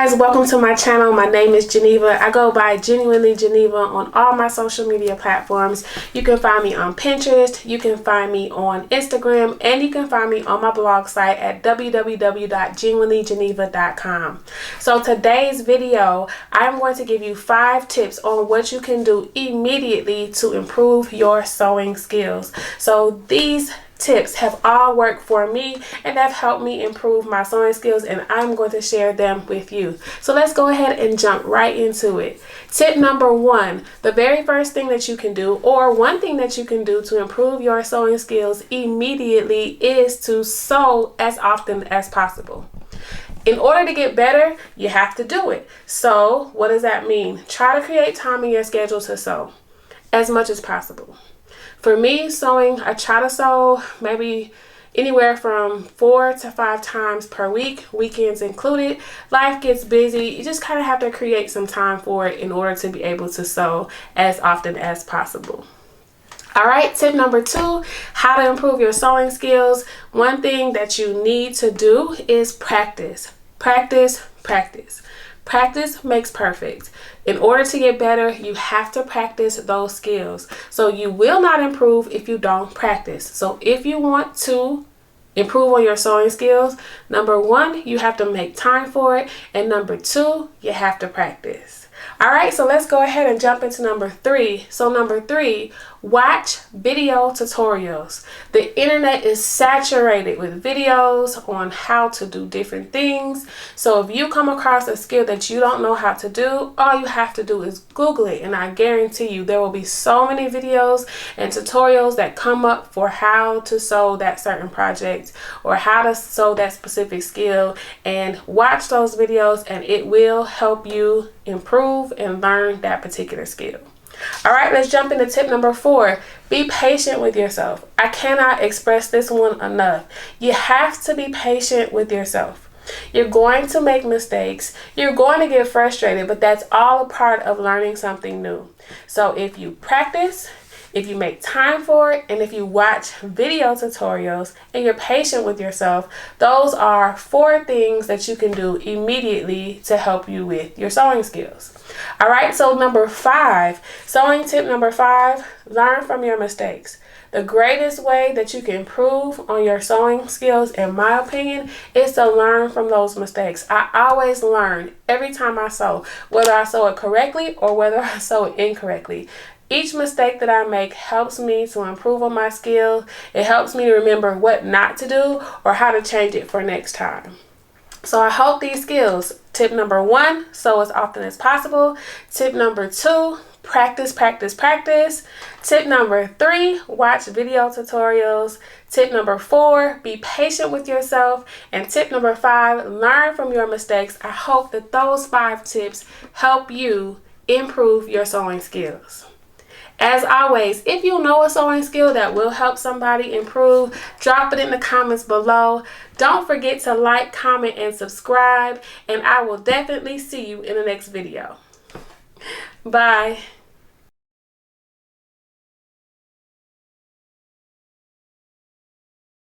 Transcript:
guys, welcome to my channel. My name is Geneva. I go by Genuinely Geneva on all my social media platforms. You can find me on Pinterest, you can find me on Instagram, and you can find me on my blog site at www.genuinelygeneva.com. So today's video, I'm going to give you 5 tips on what you can do immediately to improve your sewing skills. So these tips have all worked for me and have helped me improve my sewing skills, and I'm going to share them with you. So let's go ahead and jump right into it. Tip number 1, the very first thing that you can do, or one thing that you can do to improve your sewing skills immediately, is to sew as often as possible. In order to get better, you have to do it. So what does that mean? Try to create time in your schedule to sew as much as possible. For me, sewing, I try to sew maybe anywhere from 4 to 5 times per week, weekends included. Life gets busy. You just kind of have to create some time for it in order to be able to sew as often as possible. All right, tip number 2, how to improve your sewing skills. One thing that you need to do is practice. Practice, practice. Practice makes perfect. In order to get better, you have to practice those skills. So you will not improve if you don't practice. So if you want to improve on your sewing skills, number 1, you have to make time for it. And number 2, you have to practice. All right, so let's go ahead and jump into number 3. So number 3, watch video tutorials. The internet is saturated with videos on how to do different things. So if you come across a skill that you don't know how to do, all you have to do is Google it, and I guarantee you there will be so many videos and tutorials that come up for how to sew that certain project or how to sew that specific skill. And watch those videos and it will help you improve and learn that particular skill. All right, let's jump into tip number 4. Be patient with yourself. I cannot express this one enough. You have to be patient with yourself. You're going to make mistakes. You're going to get frustrated, but that's all a part of learning something new. So if you practice, if you make time for it, and if you watch video tutorials and you're patient with yourself, those are 4 things that you can do immediately to help you with your sewing skills. All right, so number 5, sewing tip number 5, learn from your mistakes. The greatest way that you can improve on your sewing skills, in my opinion, is to learn from those mistakes. I always learn every time I sew, whether I sew it correctly or whether I sew it incorrectly. Each mistake that I make helps me to improve on my skill. It helps me to remember what not to do or how to change it for next time. So I hope these skills. Tip number 1, sew as often as possible. Tip number 2, practice, practice, practice. Tip number 3, watch video tutorials. Tip number 4, be patient with yourself. And tip number 5, learn from your mistakes. I hope that those 5 tips help you improve your sewing skills. As always, if you know a sewing skill that will help somebody improve, drop it in the comments below. Don't forget to like, comment, and subscribe, and I will definitely see you in the next video. Bye.